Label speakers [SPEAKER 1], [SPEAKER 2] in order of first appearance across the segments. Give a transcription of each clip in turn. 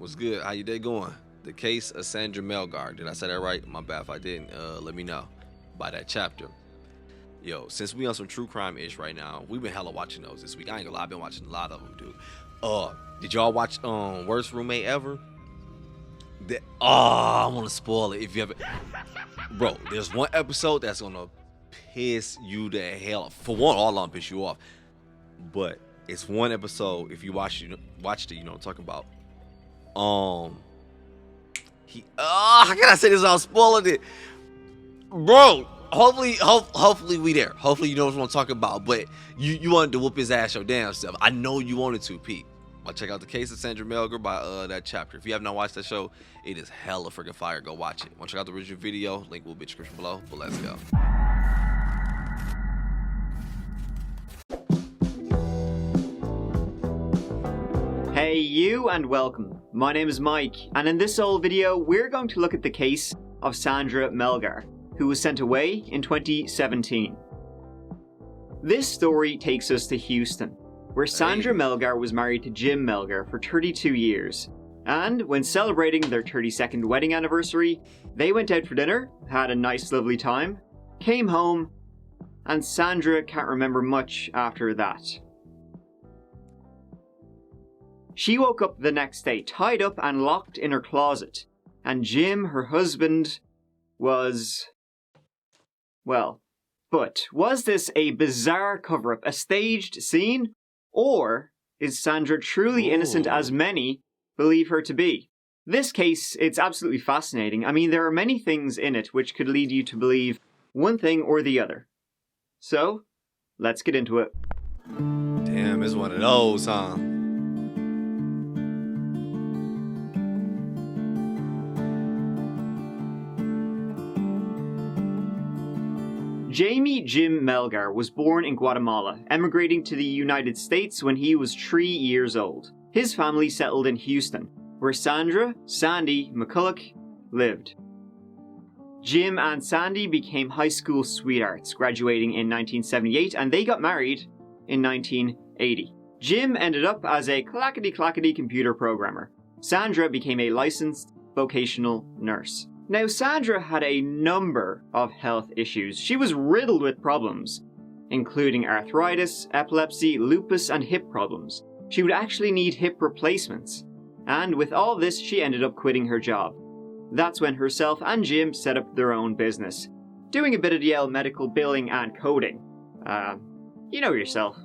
[SPEAKER 1] What's good? How you day going? The case of Sandra Melgar. Did I say that right? My bad if I didn't. Let me know by that chapter. Yo, since we on some true crime ish right now, we've been hella watching those this week. I ain't gonna lie, I've been watching a lot of them, dude. Did y'all watch Worst Roommate Ever? I want to spoil it if you haven't. Bro, there's one episode that's gonna piss you the hell off. For one, all of them piss you off. But it's one episode. If you watched it, you know what I'm talking about. How can I say this without spoiling it, bro? Hopefully we there. Hopefully you know what I'm talking about. But you wanted to whoop his ass your damn self. I know you wanted to, Pete. I'll check out the case of Sandra Melgar by that chapter. If you have not watched that show, it is hella freaking fire. Go watch it. Want to check out the original video? Link will be in the description below. But let's go.
[SPEAKER 2] Hey you and welcome. My name is Mike, and in this old video we're going to look at the case of Sandra Melgar, who was sent away in 2017. This story takes us to Houston, where Sandra Melgar was married to Jim Melgar for 32 years. And when celebrating their 32nd wedding anniversary, they went out for dinner, had a nice lovely time, came home, and Sandra can't remember much after that. She woke up the next day tied up and locked in her closet, and Jim, her husband, was... well, but was this a bizarre cover-up, a staged scene? Or is Sandra truly innocent as many believe her to be? This case, it's absolutely fascinating. I mean, there are many things in it which could lead you to believe one thing or the other. So, let's get into it.
[SPEAKER 1] Damn, it's one of those, huh?
[SPEAKER 2] Jamie Jim Melgar was born in Guatemala, emigrating to the United States when he was 3 years old. His family settled in Houston, where Sandra, Sandy McCulloch lived. Jim and Sandy became high school sweethearts, graduating in 1978, and they got married in 1980. Jim ended up as a clackety-clackety computer programmer. Sandra became a licensed vocational nurse. Now, Sandra had a number of health issues. She was riddled with problems, including arthritis, epilepsy, lupus, and hip problems. She would actually need hip replacements. And with all this, she ended up quitting her job. That's when herself and Jim set up their own business, doing a bit of Yale medical billing and coding. You know yourself.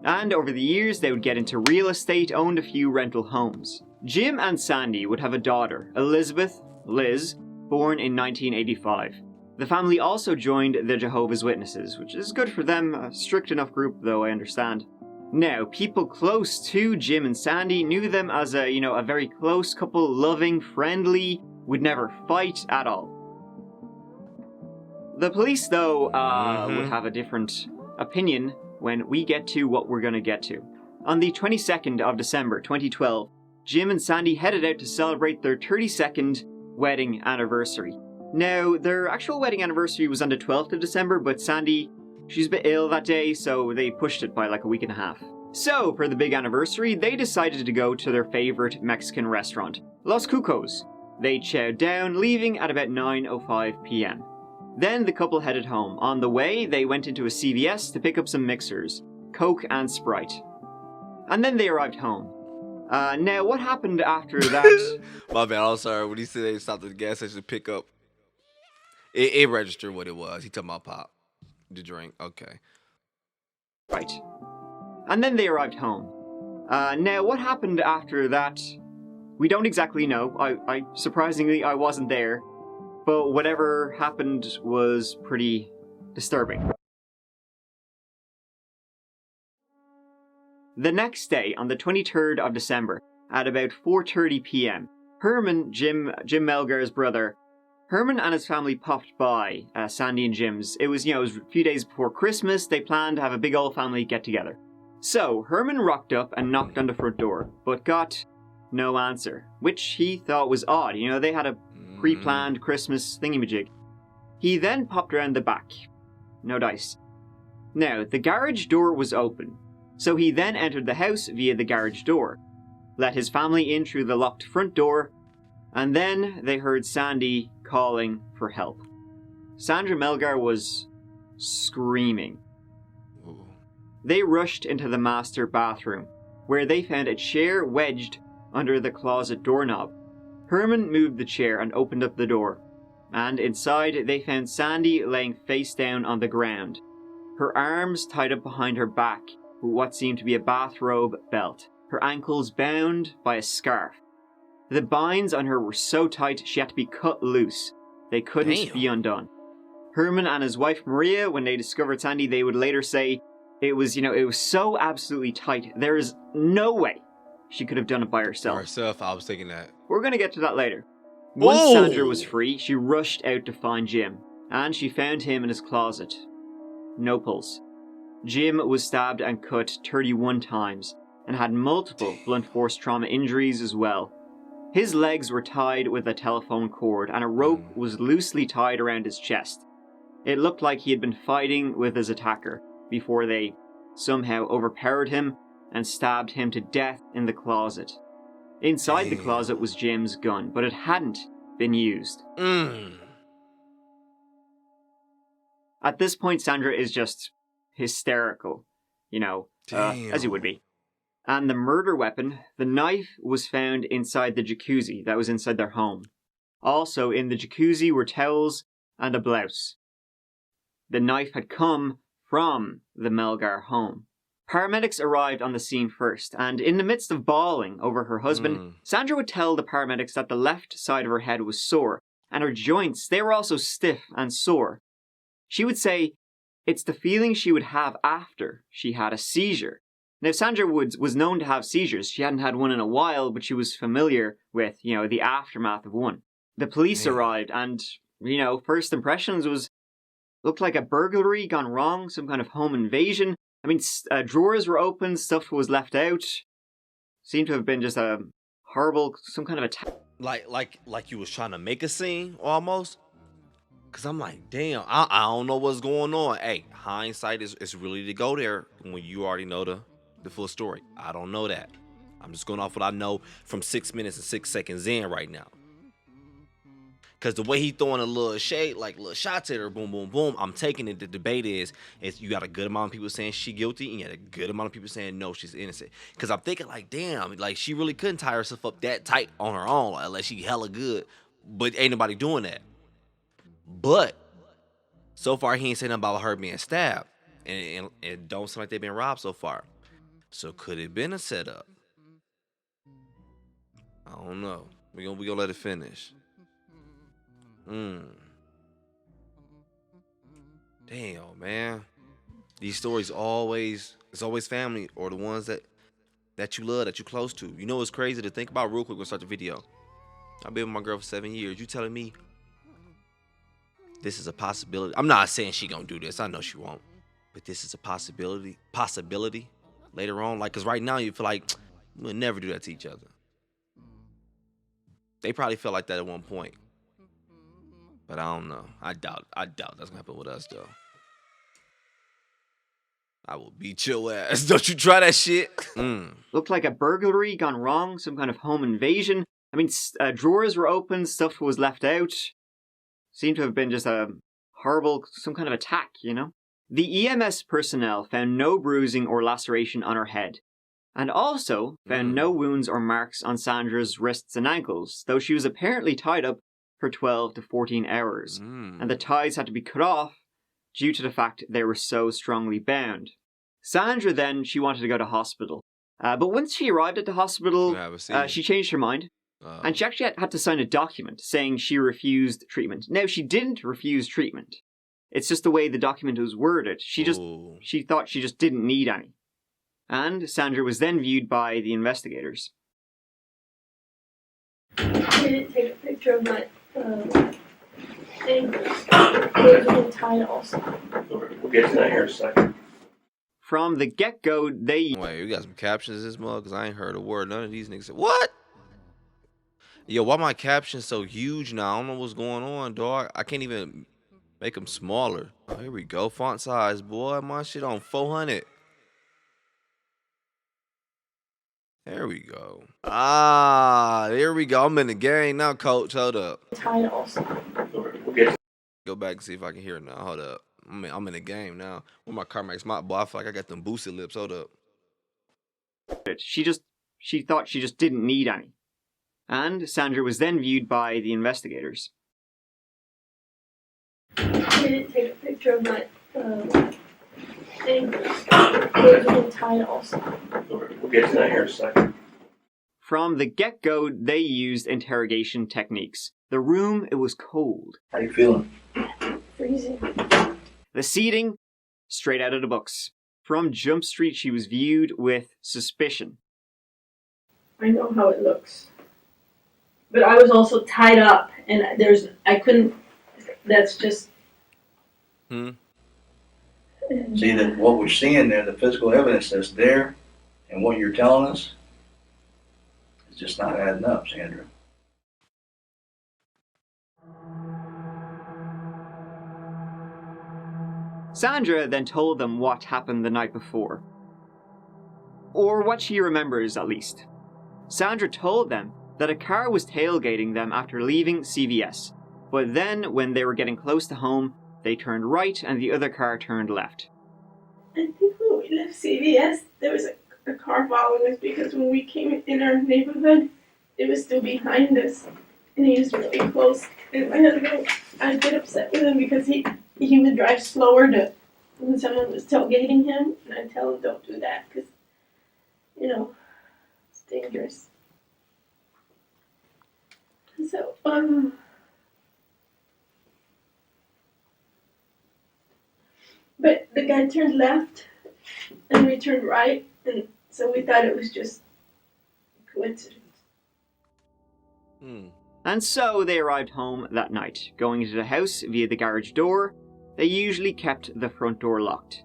[SPEAKER 2] And over the years, they would get into real estate, owned a few rental homes. Jim and Sandy would have a daughter, Elizabeth, Liz, born in 1985. The family also joined the Jehovah's Witnesses, which is good for them, a strict enough group though, I understand. Now, people close to Jim and Sandy knew them as a very close couple, loving, friendly, would never fight at all. The police though would have a different opinion when we get to what we're gonna get to. On the 22nd of December 2012, Jim and Sandy headed out to celebrate their 32nd wedding anniversary. Now, their actual wedding anniversary was on the 12th of December, but Sandy, she's a bit ill that day, so they pushed it by like a week and a half. So, for the big anniversary, they decided to go to their favorite Mexican restaurant, Los Cucos. They chowed down, leaving at about 9:05 p.m. Then the couple headed home. On the way, they went into a CVS to pick up some mixers, Coke and Sprite. And then they arrived home. Now, what happened after that?
[SPEAKER 1] My bad, I'm sorry. When he said they stopped at the gas station to pick up, it registered what it was. He talking about pop, the drink. Okay.
[SPEAKER 2] Right. And then they arrived home. Now, what happened after that? We don't exactly know. I surprisingly, I wasn't there. But whatever happened was pretty disturbing. The next day, on the 23rd of December, at about 4:30 p.m., Herman, Jim Melgar's brother, Herman and his family popped by Sandy and Jim's. It was a few days before Christmas. They planned to have a big old family get-together. So, Herman rocked up and knocked on the front door, but got no answer, which he thought was odd. They had a pre-planned Christmas thingamajig. He then popped around the back. No dice. Now, the garage door was open, so he then entered the house via the garage door. let his family in through the locked front door, and then they heard Sandy calling for help. Sandra Melgar was screaming.
[SPEAKER 1] Ooh.
[SPEAKER 2] They rushed into the master bathroom, where they found a chair wedged under the closet doorknob. Herman moved the chair and opened up the door, and inside they found Sandy laying face down on the ground, her arms tied up behind her back with what seemed to be a bathrobe belt, her ankles bound by a scarf. The binds on her were so tight she had to be cut loose. They couldn't
[SPEAKER 1] Damn.
[SPEAKER 2] be undone. Herman and his wife Maria, when they discovered Sandy, they would later say it was so absolutely tight. There is no way she could have done it by herself.
[SPEAKER 1] For herself, I was thinking that.
[SPEAKER 2] We're going to get to that later. Once
[SPEAKER 1] Whoa!
[SPEAKER 2] Sandra was free, she rushed out to find Jim, and she found him in his closet. No pulse. Jim was stabbed and cut 31 times, and had multiple blunt force trauma injuries as well. His legs were tied with a telephone cord, and a rope was loosely tied around his chest. It looked like he had been fighting with his attacker before they somehow overpowered him and stabbed him to death in the closet. Inside the closet was Jim's gun, but it hadn't been used. At this point, Sandra is just hysterical, as you would be. And the murder weapon, the knife, was found inside the jacuzzi that was inside their home. Also in the jacuzzi were towels and a blouse. The knife had come from the Melgar home. Paramedics arrived on the scene first, and in the midst of bawling over her husband, Sandra would tell the paramedics that the left side of her head was sore, and her joints, they were also stiff and sore. She would say it's the feeling she would have after she had a seizure. Now, Sandra Woods was known to have seizures. She hadn't had one in a while, but she was familiar with, the aftermath of one. The police arrived, and, first impressions looked like a burglary gone wrong, some kind of home invasion. I mean, drawers were open, stuff was left out. Seemed to have been just a horrible, some kind of attack.
[SPEAKER 1] Like you was trying to make a scene, almost? Because I'm like, damn, I don't know what's going on. Hey, hindsight is really to go there when you already know the full story. I don't know that. I'm just going off what I know from 6 minutes and 6 seconds in right now. Because the way he throwing a little shade, like little shots at her, boom, boom, boom, I'm taking it. The debate is you got a good amount of people saying she guilty, and you got a good amount of people saying no, she's innocent. Because I'm thinking like, damn, like she really couldn't tie herself up that tight on her own, like, unless she hella good. But ain't nobody doing that. But so far, he ain't saying nothing about her being stabbed. And it don't seem like they've been robbed so far. So could it been a setup? I don't know. We gonna let it finish. Damn, man. These stories it's always family or the ones that you love, that you close to. You know what's crazy to think about real quick? We'll start the video. I've been with my girl for 7 years. You telling me this is a possibility? I'm not saying she gonna do this. I know she won't. But this is a possibility later on. Like, cause right now you feel like we'll never do that to each other. They probably felt like that at one point. But I don't know. I doubt that's gonna happen with us though. I will beat your ass. Don't you try that shit.
[SPEAKER 2] Looked like a burglary gone wrong, some kind of home invasion. I mean, drawers were open, stuff was left out. Seemed to have been just a horrible, some kind of attack, The EMS personnel found no bruising or laceration on her head, and also found no wounds or marks on Sandra's wrists and ankles, though she was apparently tied up for 12 to 14 hours, and the ties had to be cut off due to the fact they were so strongly bound. Sandra then, she wanted to go to hospital, but once she arrived at the hospital, she changed her mind. And she actually had to sign a document saying she refused treatment. Now, she didn't refuse treatment. It's just the way the document was worded. She thought she just didn't need any. And Sandra was then viewed by the investigators.
[SPEAKER 3] I didn't take a picture of my ankles. They've been tied also.
[SPEAKER 4] We'll get to that here in a second.
[SPEAKER 2] From the get-go, they...
[SPEAKER 1] Wait, we got some captions in this mug? Because I ain't heard a word. None of these niggas said, what? Yo, why my captions so huge now? I don't know what's going on, dog. I can't even make them smaller. Oh, here we go. Font size, boy. My shit on 400. There we go. Ah, there we go. I'm in the game now, coach. Hold up.
[SPEAKER 3] Tied also.
[SPEAKER 4] We'll get
[SPEAKER 1] Go back and see if I can hear it now. Hold up. I'm in the game now. With my car makes my boy, I feel like I got them boosted lips. Hold up.
[SPEAKER 2] She thought she just didn't need any. And Sandra was then viewed by the investigators.
[SPEAKER 3] I didn't take a picture of my ankles. Those are tied also.
[SPEAKER 4] we'll get to that here in a second.
[SPEAKER 2] From the get-go, they used interrogation techniques. The room, it was cold.
[SPEAKER 4] How you feeling?
[SPEAKER 3] Freezing.
[SPEAKER 2] The seating, straight out of the books. From Jump Street, she was viewed with suspicion.
[SPEAKER 3] I know how it looks. But I was also tied up, and I couldn't, that's just.
[SPEAKER 1] Hmm.
[SPEAKER 5] See that what we're seeing there, the physical evidence that's there, and what you're telling us, is just not adding up, Sandra.
[SPEAKER 2] Sandra then told them what happened the night before. Or what she remembers, at least. Sandra told them that a car was tailgating them after leaving CVS, but then when they were getting close to home, they turned right and the other car turned left.
[SPEAKER 3] I think when we left CVS, there was a car following us because when we came in our neighborhood, it was still behind us. And he was really close. And my husband, I'd get upset with him because he would drive slower when someone was tailgating him. And I'd tell him, don't do that because, it's dangerous. So, but the guy turned left and we turned right, and so we thought it was just coincidence.
[SPEAKER 2] And so they arrived home that night, going into the house via the garage door. They usually kept the front door locked.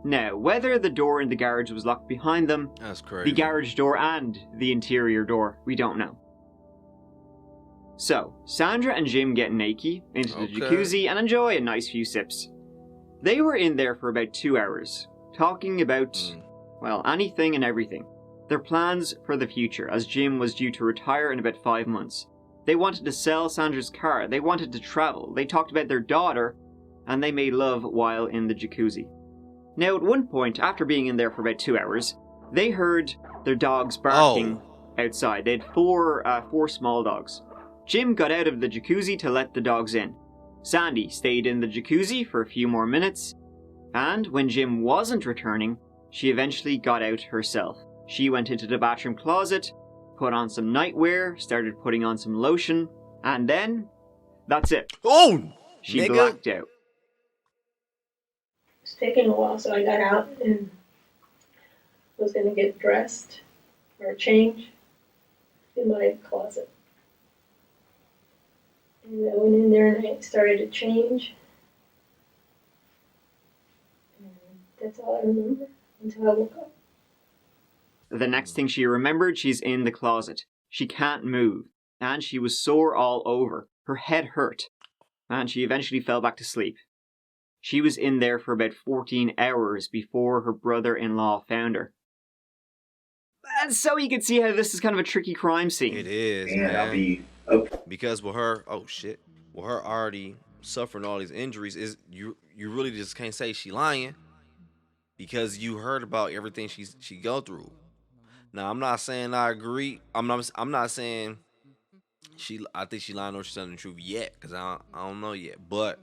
[SPEAKER 2] Now, whether the door in the garage was locked behind them,
[SPEAKER 1] That's crazy.
[SPEAKER 2] the garage door and the interior door, we don't know. So, Sandra and Jim get naked into the jacuzzi and enjoy a nice few sips. They were in there for about 2 hours, talking about, well, anything and everything. Their plans for the future, as Jim was due to retire in about 5 months. They wanted to sell Sandra's car, they wanted to travel, they talked about their daughter, and they made love while in the jacuzzi. Now, at one point, after being in there for about 2 hours, they heard their dogs barking outside. They had four small dogs. Jim got out of the jacuzzi to let the dogs in. Sandy stayed in the jacuzzi for a few more minutes, and when Jim wasn't returning, she eventually got out herself. She went into the bathroom closet, put on some nightwear, started putting on some lotion, and then, that's it.
[SPEAKER 1] Oh!
[SPEAKER 2] She blacked out.
[SPEAKER 3] It was taking a while, so I got out and was going to get dressed or change in my closet. And I went in there and I started to change. And that's all I remember until I woke up.
[SPEAKER 2] The next thing she remembered, she's in the closet. She can't move, and she was sore all over. Her head hurt, and she eventually fell back to sleep. She was in there for about 14 hours before her brother-in-law found her. And so you can see how this is kind of a tricky crime scene.
[SPEAKER 1] It is,
[SPEAKER 5] And
[SPEAKER 1] man.
[SPEAKER 5] I'll be
[SPEAKER 1] Because with her, with her already suffering all these injuries, is you really just can't say she lying because you heard about everything she go through. Now, I'm not saying I agree. I'm not saying I think she lying or she's telling the truth yet, because I don't know yet. But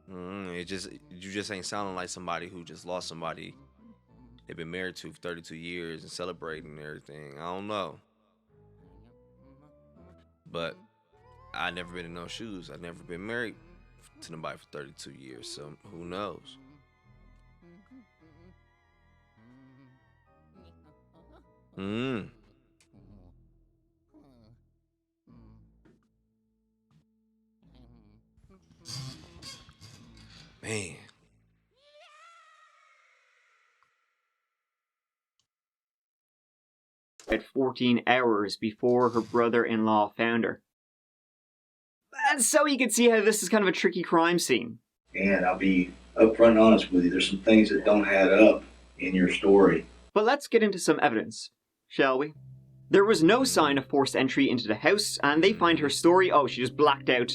[SPEAKER 1] you just ain't sounding like somebody who just lost somebody they've been married to for 32 years and celebrating and everything. I don't know. But I never been in those shoes. I've never been married to nobody for 32 years, so who knows? Man.
[SPEAKER 2] At 14 hours before her brother-in-law found her. And so you can see how this is kind of a tricky crime scene.
[SPEAKER 5] and I'll be upfront and honest with you. There's some things that don't add up, in your story.
[SPEAKER 2] But let's get into some evidence, shall we? There was no sign of forced entry into the house, and they find her story, oh, she just blacked out,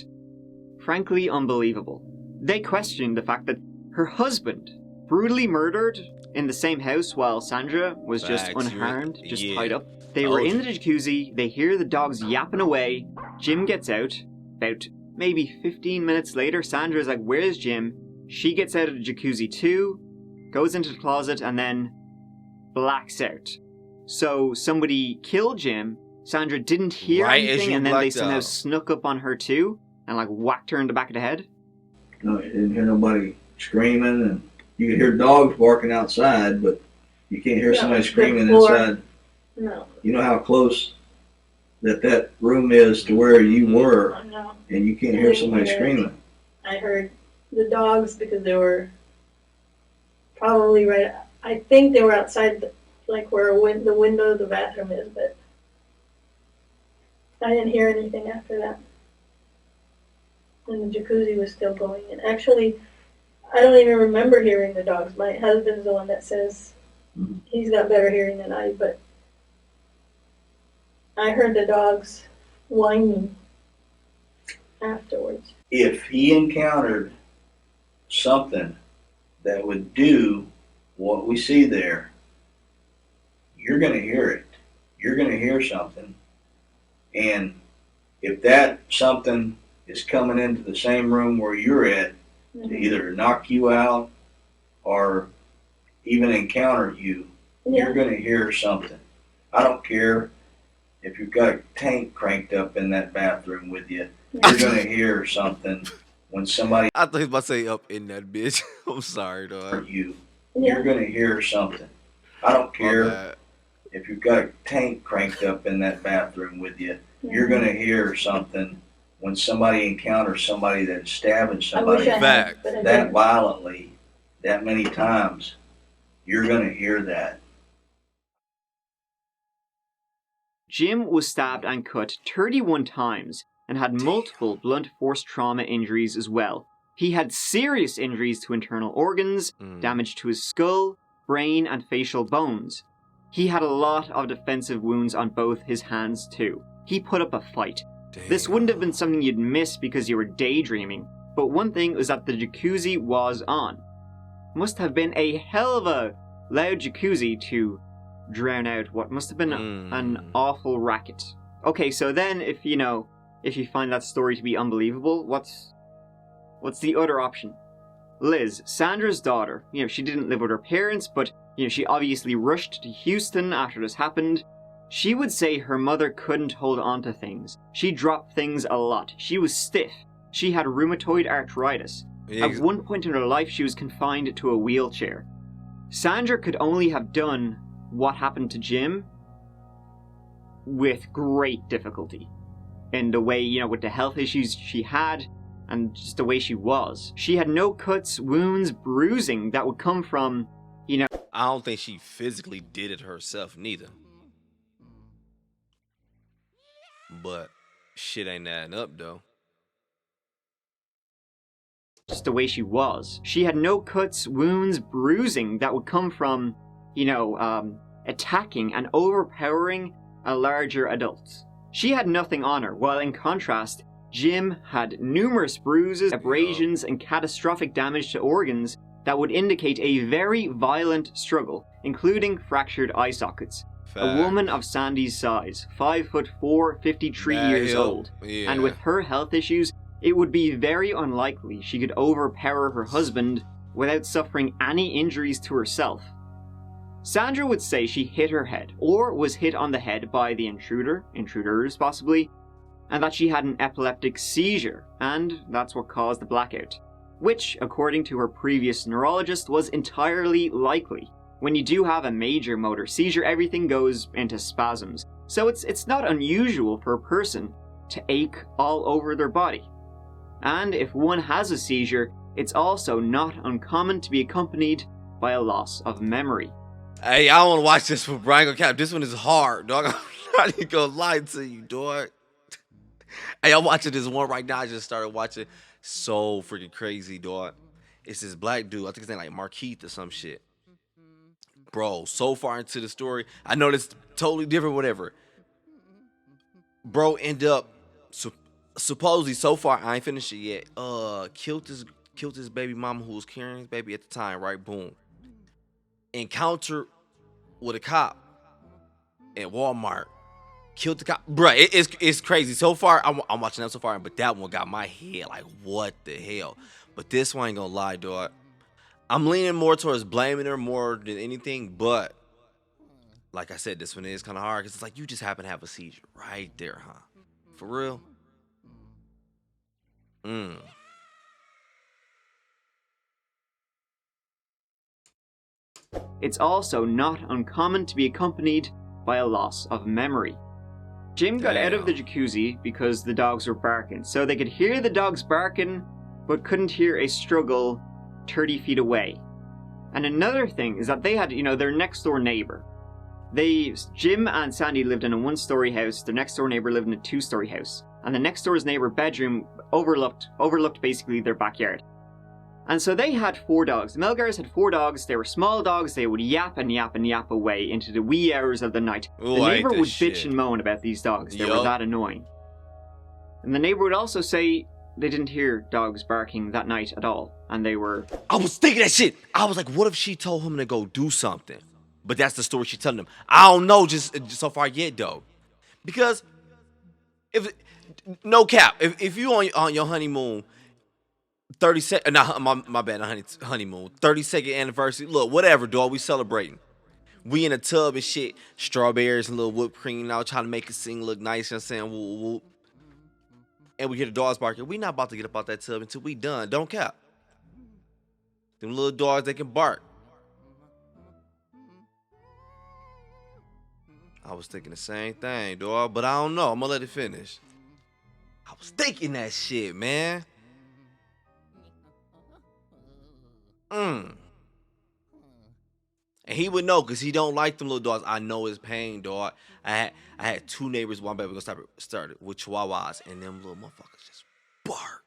[SPEAKER 2] frankly unbelievable. They questioned the fact that her husband brutally murdered in the same house while Sandra was just
[SPEAKER 1] Facts,
[SPEAKER 2] unharmed,
[SPEAKER 1] yeah.
[SPEAKER 2] just tied up. They were in the jacuzzi, they hear the dogs yapping away, Jim gets out, about maybe 15 minutes later, Sandra's like, where's Jim? She gets out of the jacuzzi too, goes into the closet, and then blacks out. So somebody killed Jim, Sandra didn't hear anything, and then they somehow snuck up on her too, and like whacked her in the back of the head?
[SPEAKER 5] No, you didn't hear nobody screaming, and you could hear dogs barking outside, but you can't hear somebody screaming inside.
[SPEAKER 3] No.
[SPEAKER 5] You know how close that room is to where you were, and you can't hear somebody screaming.
[SPEAKER 3] I heard the dogs because they were probably right. I think they were outside, like where the window of the bathroom is, but I didn't hear anything after that. And the jacuzzi was still going. And actually, I don't even remember hearing the dogs. My husband's the one that says he's got better hearing than I, but I heard the dogs whining afterwards.
[SPEAKER 5] If he encountered something that would do what we see there, you're going to hear it. You're going to hear something. And if that something is coming into the same room where you're at to either knock you out or even encounter you, you're going to hear something. I don't care if you've got a tank cranked up in that bathroom with you, you're going to hear something when somebody...
[SPEAKER 1] I thought he was about to say up in that bitch. I'm sorry, dog.
[SPEAKER 5] You're going to hear something. I don't care if you've got a tank cranked up in that bathroom with you, you're going to hear something when somebody encounters somebody that's stabbing somebody that violently, that many times. You're going to hear that.
[SPEAKER 2] Jim was stabbed and cut 31 times and had multiple blunt force trauma injuries as well. He had serious injuries to internal organs, damage to his skull, brain, and facial bones. He had a lot of defensive wounds on both his hands too. He put up a fight. This wouldn't have been something you'd miss because you were daydreaming, but one thing was that the jacuzzi was on. Must have been a hell of a loud jacuzzi to drown out what must have been an awful racket. Okay, so then if you find that story to be unbelievable, what's the other option? Liz, Sandra's daughter, she didn't live with her parents, but she obviously rushed to Houston after this happened. She would say her mother couldn't hold on to things. She dropped things a lot. She was stiff. She had rheumatoid arthritis. At one point in her life, she was confined to a wheelchair. Sandra could only have done what happened to Jim with great difficulty. In the way, with the health issues she had and just the way she was. She had no cuts, wounds, bruising that would come from,
[SPEAKER 1] I don't think she physically did it herself neither. But shit ain't adding up though.
[SPEAKER 2] Just the way she was. She had no cuts, wounds, bruising that would come from, attacking and overpowering a larger adult. She had nothing on her, while in contrast, Jim had numerous bruises, abrasions, and catastrophic damage to organs that would indicate a very violent struggle, including fractured eye sockets. A woman of Sandy's size, 5'4", 53 years old, and with her health issues, it would be very unlikely she could overpower her husband without suffering any injuries to herself. Sandra would say she hit her head, or was hit on the head by the intruders possibly, and that she had an epileptic seizure, and that's what caused the blackout. Which, according to her previous neurologist, was entirely likely. When you do have a major motor seizure, everything goes into spasms, so it's not unusual for a person to ache all over their body. And if one has a seizure, it's also not uncommon to be accompanied by a loss of memory.
[SPEAKER 1] Hey, I don't want to watch this for Brian Cap. This one is hard, dog. I'm not even gonna lie to you, dog. Hey, I'm watching this one right now. I just started watching. So freaking crazy, dog. It's this black dude. I think his name like Markeith or some shit. bro, so far into the story, I know this totally different, whatever. Bro end up supposedly, so far I ain't finished it yet. Killed his baby mama who was carrying his baby at the time, right? Boom. Encounter with a cop at Walmart. Killed the cop, bruh. It's crazy. So far, I'm watching that so far, but that one got my head like, what the hell? But this one ain't gonna lie, dog. I'm leaning more towards blaming her more than anything, but like I said, this one is kind of hard because it's like you just happen to have a seizure right there, huh? For real?
[SPEAKER 2] It's also not uncommon to be accompanied by a loss of memory. Jim got out of the jacuzzi because the dogs were barking, so they could hear the dogs barking, but couldn't hear a struggle 30 feet away. And another thing is that they had, their next door neighbor. Jim and Sandy lived in a one-story house, their next door neighbor lived in a two-story house, and the next door's neighbor bedroom overlooked basically their backyard. And so they had 4 dogs. The Melgars had 4 dogs. They were small dogs. They would yap and yap and yap away into the wee hours of the night.
[SPEAKER 1] Ooh,
[SPEAKER 2] the neighbor would bitch and moan about these dogs. They were that annoying. And the neighbor would also say they didn't hear dogs barking that night at all. And they were...
[SPEAKER 1] I was thinking that shit. I was like, what if she told him to go do something? But that's the story she's telling him. I don't know just so far yet, though. Because, no cap, if you on your honeymoon... 32nd, my bad, honeymoon. 32nd anniversary. Look, whatever, dog. We celebrating. We in a tub and shit. Strawberries and little whipped cream now, trying to make it sing look nice. You know what I'm saying? Woo, woo. And we hear the dogs barking. We not about to get up out that tub until we done. Don't cap. Them little dogs, they can bark. I was thinking the same thing, dog. But I don't know. I'm gonna let it finish. I was thinking that shit, man. And he would know because he don't like them little dogs. I know his pain, dog. I had 2 neighbors, one baby started with chihuahuas, and them little motherfuckers just bark.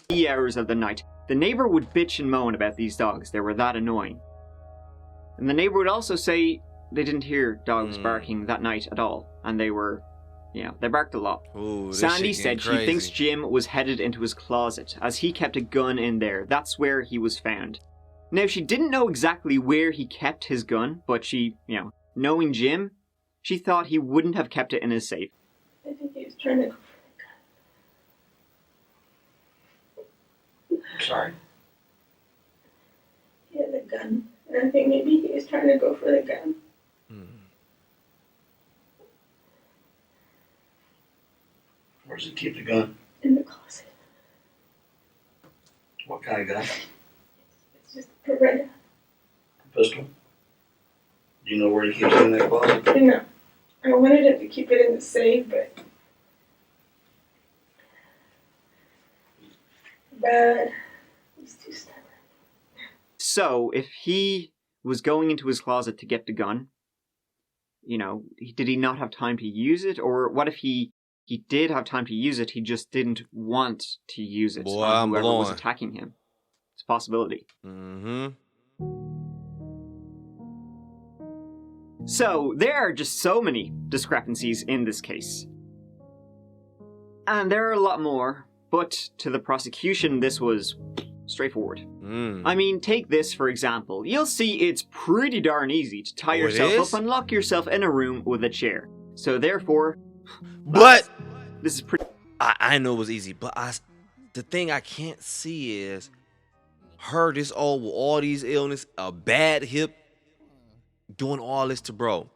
[SPEAKER 2] Wee hours of the night. The neighbor would bitch and moan about these dogs. They were that annoying. And the neighbor would also say they didn't hear dogs barking that night at all. And they were... they barked a lot.
[SPEAKER 1] Ooh,
[SPEAKER 2] Sandy said she thinks Jim was headed into his closet, as he kept a gun in there. That's where he was found. Now, she didn't know exactly where he kept his gun, but she, knowing Jim, she thought he wouldn't have kept it in his safe.
[SPEAKER 3] I think he was trying to go for the gun.
[SPEAKER 4] Sorry.
[SPEAKER 3] He had a gun, and I think maybe he was trying to go for the gun.
[SPEAKER 4] Where does he keep the gun?
[SPEAKER 3] In the closet.
[SPEAKER 4] What kind of gun?
[SPEAKER 3] It's just a Beretta.
[SPEAKER 4] Pistol? Do you know where he keeps it in that closet?
[SPEAKER 3] No. I wanted him to keep it in the safe, but he's too stubborn.
[SPEAKER 2] So, if he was going into his closet to get the gun, did he not have time to use it? Or what if he did have time to use it, he just didn't want to use it on whoever was attacking him? It's a possibility. So, there are just so many discrepancies in this case. And there are a lot more, but to the prosecution, this was straightforward. I mean, take this for example. You'll see it's pretty darn easy to tie yourself up and lock yourself in a room with a chair. So therefore...
[SPEAKER 1] But...
[SPEAKER 2] This is pretty...
[SPEAKER 1] I know it was easy, but the thing I can't see is her this old with all these illness, a bad hip, doing all this to bro.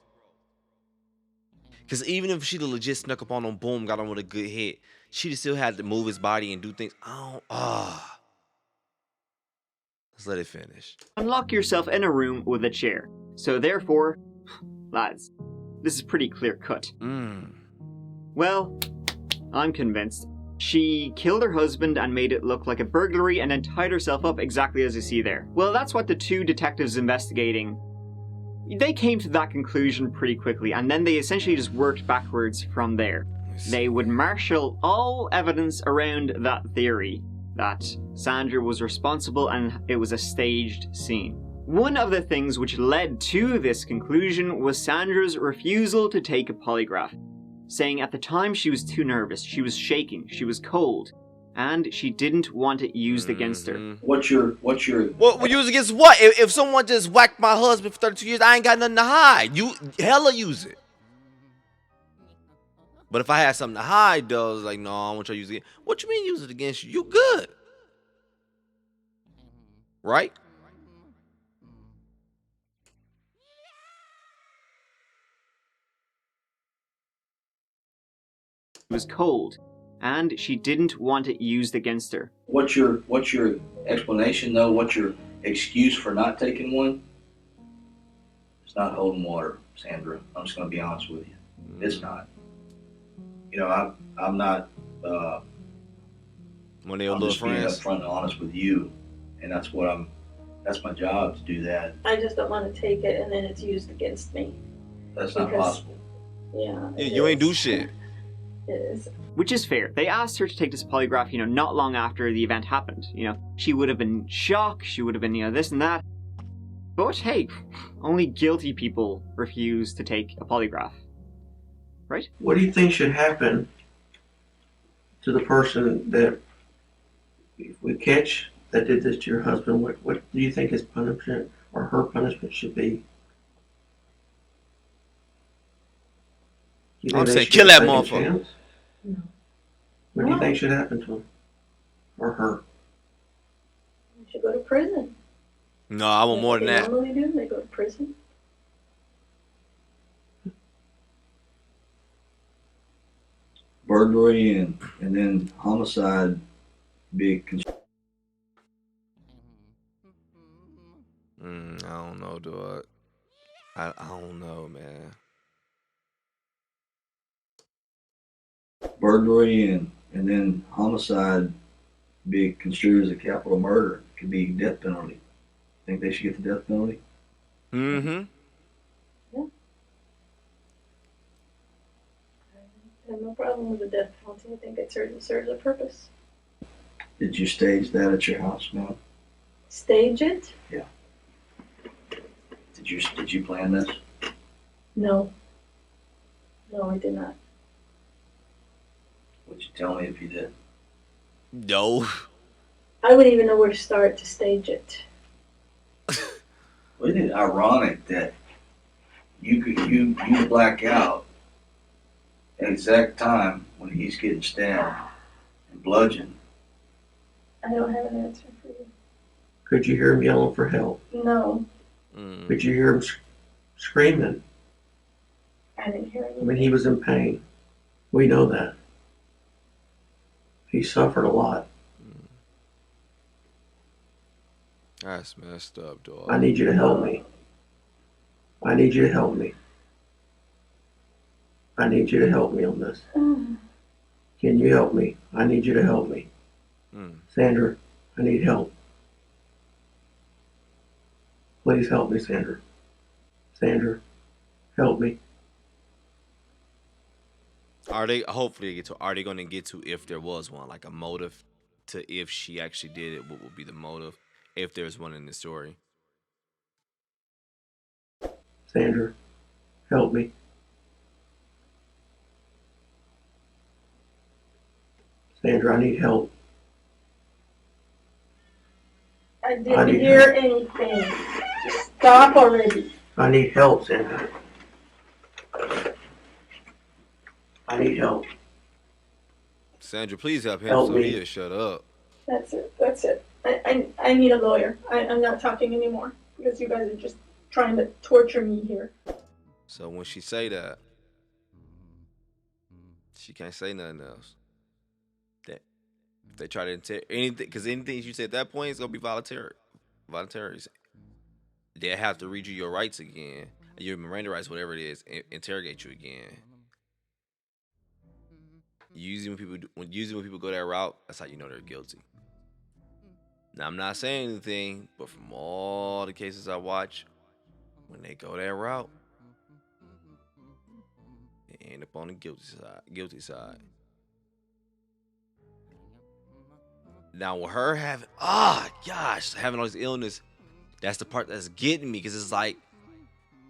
[SPEAKER 1] Because even if she'd legit snuck up on him, boom, got him with a good hit, she'd still had to move his body and do things. Let's let it finish.
[SPEAKER 2] Unlock yourself in a room with a chair. So therefore, lads, this is pretty clear cut. Well, I'm convinced. She killed her husband and made it look like a burglary and then tied herself up exactly as you see there. Well, that's what the 2 detectives investigating, they came to that conclusion pretty quickly, and then they essentially just worked backwards from there. They would marshal all evidence around that theory, that Sandra was responsible and it was a staged scene. One of the things which led to this conclusion was Sandra's refusal to take a polygraph, saying at the time she was too nervous, she was shaking, she was cold, and she didn't want it used against her.
[SPEAKER 5] What's your
[SPEAKER 1] What use against what? If someone just whacked my husband for 32 years, I ain't got nothing to hide. You hella use it. But if I had something to hide, though, it's like, no, I want you to use it. What you mean use it against you? You good. Right?
[SPEAKER 2] She was cold, and she didn't want it used against her.
[SPEAKER 5] what's your explanation though? What's your excuse for not taking one? It's not holding water, Sandra. I'm just gonna be honest with you. It's not. You know, I'm not.
[SPEAKER 1] When they were
[SPEAKER 5] I'm
[SPEAKER 1] little
[SPEAKER 5] just being
[SPEAKER 1] friends.
[SPEAKER 5] upfront and honest with you, and that's what I'm. That's my job to do that.
[SPEAKER 3] I just don't want to take it and then it's used against me.
[SPEAKER 5] That's not
[SPEAKER 3] Because-
[SPEAKER 5] possible.
[SPEAKER 3] Yeah.
[SPEAKER 1] Yeah,
[SPEAKER 3] it
[SPEAKER 1] you ain't
[SPEAKER 3] is.
[SPEAKER 1] do shit.
[SPEAKER 3] It is.
[SPEAKER 2] Which is fair. They asked her to take this polygraph, not long after the event happened. She would have been shocked, she would have been, this and that. But hey, only guilty people refuse to take a polygraph. Right?
[SPEAKER 6] What do you think should happen to the person that, if we catch that did this to your husband, what do you think his punishment or her punishment should be? You think
[SPEAKER 1] I'm
[SPEAKER 6] they
[SPEAKER 1] saying
[SPEAKER 6] should
[SPEAKER 1] kill
[SPEAKER 6] get
[SPEAKER 1] that
[SPEAKER 6] a second
[SPEAKER 1] motherfucker.
[SPEAKER 6] chance?
[SPEAKER 3] No.
[SPEAKER 6] What do you
[SPEAKER 3] No.
[SPEAKER 6] think should happen to him or her?
[SPEAKER 3] You should go to prison.
[SPEAKER 1] No, I want more than
[SPEAKER 3] That's
[SPEAKER 1] that.
[SPEAKER 3] what they normally do. They go to prison.
[SPEAKER 5] Burglary and then homicide. Big.
[SPEAKER 1] I don't know, dog. I don't know, man.
[SPEAKER 5] Burglary and then homicide be construed as a capital murder. It could be death penalty. Think they should get the death penalty?
[SPEAKER 1] Mm-hmm.
[SPEAKER 3] I have no problem with the death penalty. I think it serves a purpose.
[SPEAKER 5] Did you stage that at your house, man?
[SPEAKER 3] Stage it?
[SPEAKER 5] Did you plan this?
[SPEAKER 3] No. No, I did not.
[SPEAKER 5] Would you tell me if you did?
[SPEAKER 1] No.
[SPEAKER 3] I wouldn't even know where to start to stage it.
[SPEAKER 5] Isn't it ironic that you black out at exact time when he's getting stabbed and bludgeoned?
[SPEAKER 3] I don't have an answer for you.
[SPEAKER 6] Could you hear him yelling for help?
[SPEAKER 3] No,
[SPEAKER 6] Could you hear him screaming?
[SPEAKER 3] I didn't hear
[SPEAKER 6] I
[SPEAKER 3] anything.
[SPEAKER 6] mean, he was in pain. We know that. He suffered a lot.
[SPEAKER 1] That's messed up, dog.
[SPEAKER 6] I need you to help me. I need you to help me. I need you to help me on this.
[SPEAKER 3] Mm.
[SPEAKER 6] Can you help me? I need you to help me. Sandra, I need help. Please help me, Sandra. Sandra, help me.
[SPEAKER 1] Are they going to get to if there was one, like a motive to if she actually did it, what would be the motive if there's one in the story?
[SPEAKER 6] Sandra, help me. Sandra, I need help.
[SPEAKER 3] I didn't hear anything. Just stop already.
[SPEAKER 6] I need help, Sandra. I need help.
[SPEAKER 1] Sandra, please help him
[SPEAKER 6] Help
[SPEAKER 1] so
[SPEAKER 6] me.
[SPEAKER 1] he'll shut up.
[SPEAKER 3] That's it. That's it. I need a lawyer. I'm not talking anymore because you guys are just trying to torture me here.
[SPEAKER 1] So when she say that, she can't say nothing else. That if they try to anything, because anything you say at that point is gonna be voluntary. They have to read you your rights again, your Miranda rights, whatever it is, and interrogate you again. Usually when people go that route, that's how you know they're guilty. Now I'm not saying anything, but from all the cases I watch, when they go that route, they end up on the guilty side. Now with her having, having all this illness, that's the part that's getting me, because it's like,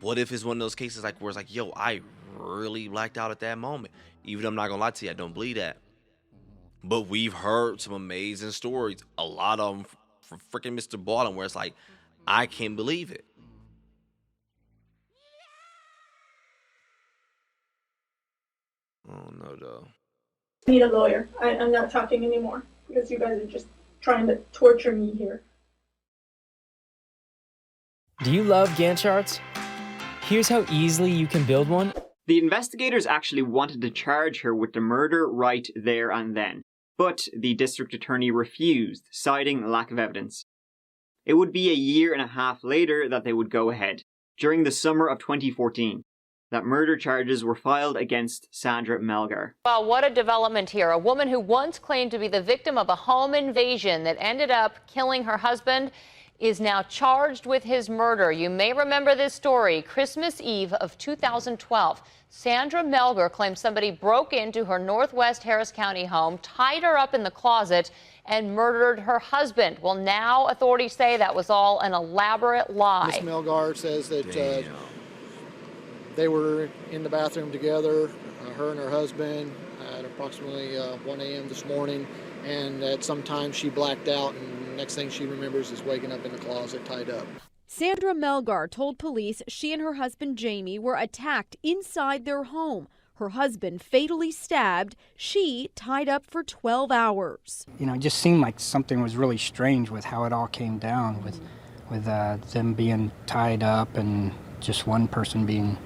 [SPEAKER 1] what if it's one of those cases like where it's like, yo, I really blacked out at that moment. Even though I'm not gonna lie to you, I don't believe that. But we've heard some amazing stories, a lot of them from freaking Mr. Baldwin, where it's like, I can't believe it. Oh no, though.
[SPEAKER 3] I need a lawyer. I'm not talking anymore because you guys are just trying to torture me here.
[SPEAKER 7] Do you love Gantt charts? Here's how easily you can build one.
[SPEAKER 2] The investigators actually wanted to charge her with the murder right there and then, but the district attorney refused, citing lack of evidence. It would be a year and a half later that they would go ahead, during the summer of 2014, that murder charges were filed against Sandra Melgar.
[SPEAKER 8] Well, what a development here. A woman who once claimed to be the victim of a home invasion that ended up killing her husband is now charged with his murder. You may remember this story. Christmas Eve of 2012, Sandra Melgar claims somebody broke into her Northwest Harris County home, tied her up in the closet, and murdered her husband. Well, now authorities say that was all an elaborate lie.
[SPEAKER 9] Miss Melgar says that they were in the bathroom together, her and her husband, at approximately 1 a.m. this morning, and at some time she blacked out, and next thing she remembers is waking up in the closet tied up.
[SPEAKER 10] Sandra Melgar told police she and her husband Jamie were attacked inside their home. Her husband fatally stabbed, she tied up for 12 hours.
[SPEAKER 11] You know, it just seemed like something was really strange with how it all came down, with them being tied up and just one person being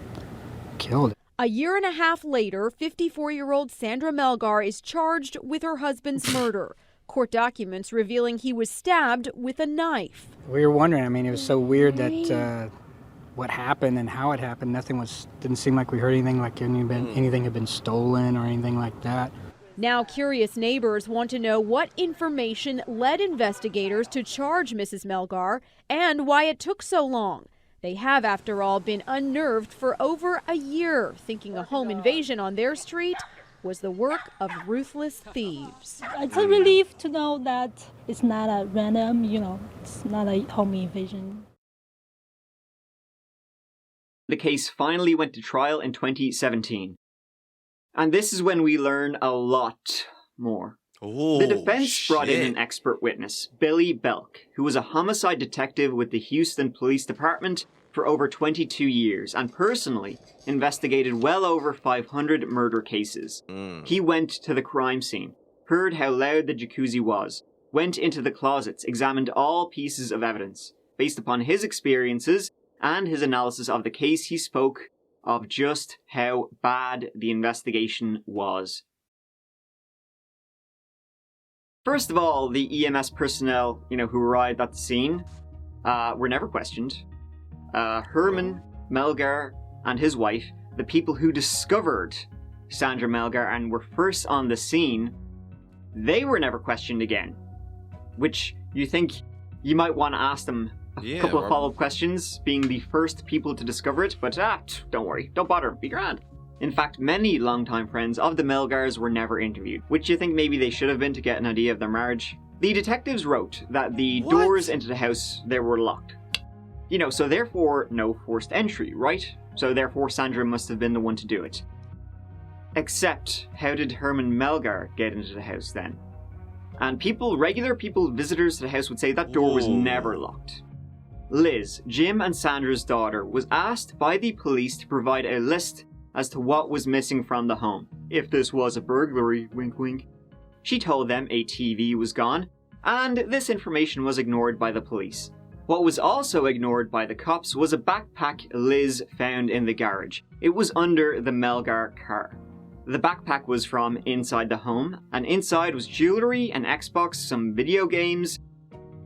[SPEAKER 11] killed.
[SPEAKER 10] A year and a half later, 54-year-old Sandra Melgar is charged with her husband's murder. Court documents revealing he was stabbed with a knife.
[SPEAKER 11] We were wondering, I mean, it was so weird that what happened and how it happened, didn't seem like we heard anything like anything had been stolen or anything like that.
[SPEAKER 10] Now curious neighbors want to know what information led investigators to charge Mrs. Melgar and why it took so long. They have, after all, been unnerved for over a year, thinking a home invasion on their street was the work of ruthless thieves.
[SPEAKER 12] It's a relief to know that it's not a random, it's not a home invasion.
[SPEAKER 2] The case finally went to trial in 2017. And this is when we learn a lot more.
[SPEAKER 1] Oh,
[SPEAKER 2] the defense brought in an expert witness, Billy Belk, who was a homicide detective with the Houston Police Department for over 22 years and personally investigated well over 500 murder cases. He went to the crime scene, heard how loud the jacuzzi was, went into the closets, examined all pieces of evidence. Based upon his experiences and his analysis of the case, he spoke of just how bad the investigation was. First of all, the EMS personnel, who arrived at the scene, were never questioned. Herman Melgar and his wife, the people who discovered Sandra Melgar and were first on the scene, they were never questioned again. Which you think you might want to ask them a couple of follow-up questions, being the first people to discover it, but don't worry, don't bother, be grand. In fact, many longtime friends of the Melgars were never interviewed, which you think maybe they should have been to get an idea of their marriage. The detectives wrote that the doors into the house, they were locked. So therefore, no forced entry, right? So therefore, Sandra must have been the one to do it. Except, how did Herman Melgar get into the house then? And regular people, visitors to the house would say that door was never locked. Liz, Jim and Sandra's daughter, was asked by the police to provide a list as to what was missing from the home. If this was a burglary, wink wink. She told them a TV was gone, and this information was ignored by the police. What was also ignored by the cops was a backpack Liz found in the garage. It was under the Melgar car. The backpack was from inside the home, and inside was jewelry, an Xbox, some video games,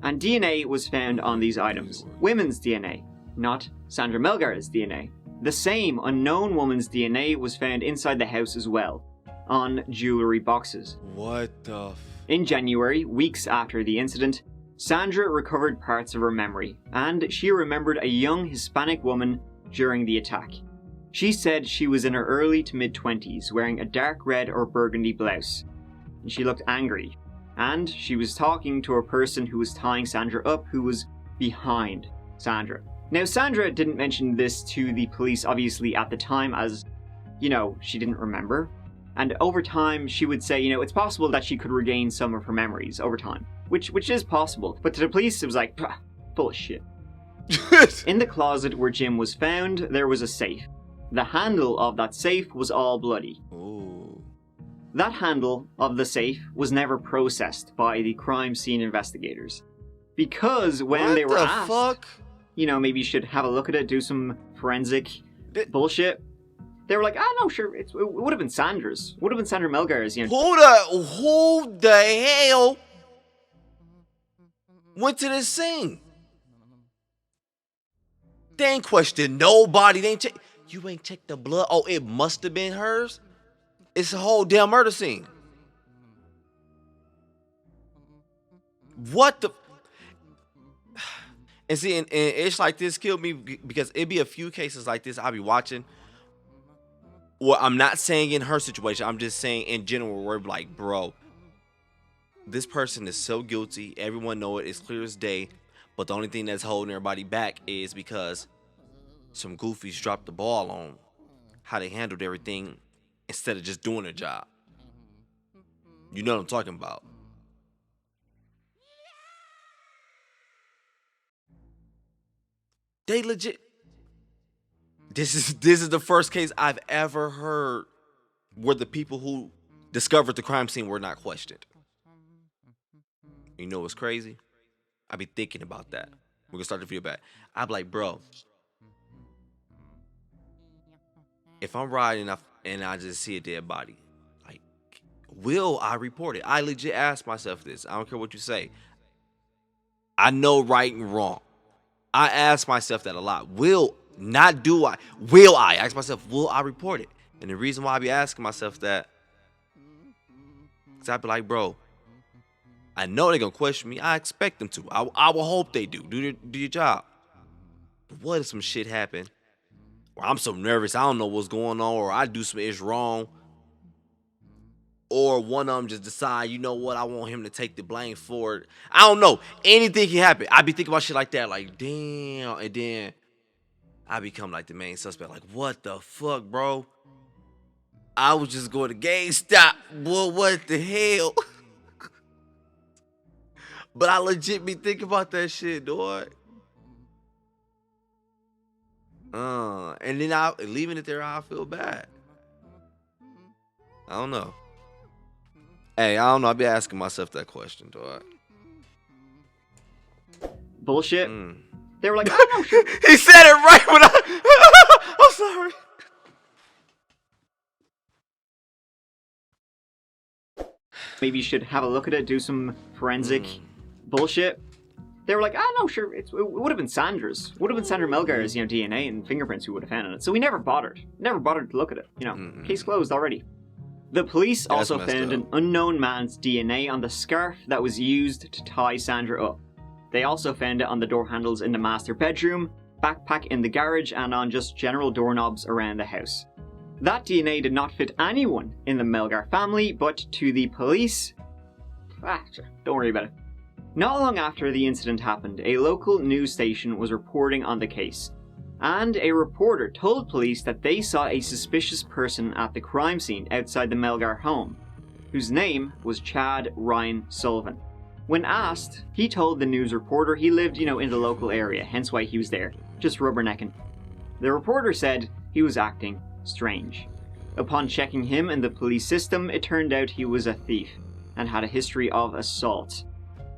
[SPEAKER 2] and DNA was found on these items. Women's DNA, not Sandra Melgar's DNA. The same unknown woman's DNA was found inside the house as well, on jewelry boxes.
[SPEAKER 1] What the
[SPEAKER 2] In January, weeks after the incident, Sandra recovered parts of her memory, and she remembered a young Hispanic woman during the attack. She said she was in her early to mid-20s, wearing a dark red or burgundy blouse, and she looked angry. And she was talking to a person who was tying Sandra up, who was behind Sandra. Now, Sandra didn't mention this to the police, obviously, at the time, as, she didn't remember. And over time, she would say, it's possible that she could regain some of her memories over time, which is possible. But to the police, it was like, full of shit. In the closet where Jim was found, there was a safe. The handle of that safe was all bloody.
[SPEAKER 1] Ooh.
[SPEAKER 2] That handle of the safe was never processed by the crime scene investigators. Because when they were asked,
[SPEAKER 1] fuck?
[SPEAKER 2] Maybe you should have a look at it, do some forensic bullshit, they were like, no, sure, it would have been Sandra's. Would have been Sandra Melgar's,
[SPEAKER 1] Who the hell went to this scene? They ain't questioned nobody. They ain't you ain't checked the blood. Oh, it must have been hers? It's a whole damn murder scene. What the... And see, and it's like this killed me because it'd be a few cases like this I'll be watching. Well, I'm not saying in her situation. I'm just saying in general where we're like, bro, this person is so guilty. Everyone know it. It's clear as day. But the only thing that's holding everybody back is because some goofies dropped the ball on how they handled everything instead of just doing their job. You know what I'm talking about. They legit... This is the first case I've ever heard where the people who discovered the crime scene were not questioned. You know what's crazy? I be thinking about that. We're gonna start to feel bad. I be like, bro, if I'm riding up and I just see a dead body, like, will I report it? I legit ask myself this. I don't care what you say. I know right and wrong. I ask myself that a lot. Will I ask myself, will I report it? And the reason why I be asking myself that, because I be like, bro, I know they're going to question me. I expect them to. I will hope they do. Do your job. But what if some shit happen? Or I'm so nervous, I don't know what's going on, or I do some ish wrong. Or one of them just decide, you know what, I want him to take the blame for it. I don't know. Anything can happen. I be thinking about shit like that, like, damn. And then I become like the main suspect. Like, what the fuck, bro? I was just going to GameStop. Boy, what the hell? But I legit be thinking about that shit, dog. And then leaving it there, I feel bad. I don't know. Hey, I don't know. I be asking myself that question, dog.
[SPEAKER 2] Bullshit. They were like, no, sure.
[SPEAKER 1] He said it right when I'm sorry.
[SPEAKER 2] Maybe you should have a look at it, do some forensic bullshit. They were like, no, sure, it would have been Sandra's. Would have been Sandra Melgar's, DNA and fingerprints we would have found on it. So we never bothered. Never bothered to look at it. Case closed already. The police also found an unknown man's DNA on the scarf that was used to tie Sandra up. They also found it on the door handles in the master bedroom, backpack in the garage, and on just general doorknobs around the house. That DNA did not fit anyone in the Melgar family, but to the police... sure, don't worry about it. Not long after the incident happened, a local news station was reporting on the case, and a reporter told police that they saw a suspicious person at the crime scene outside the Melgar home, whose name was Chad Ryan Sullivan. When asked, he told the news reporter he lived, in the local area, hence why he was there, just rubbernecking. The reporter said he was acting strange. Upon checking him in the police system, it turned out he was a thief and had a history of assault,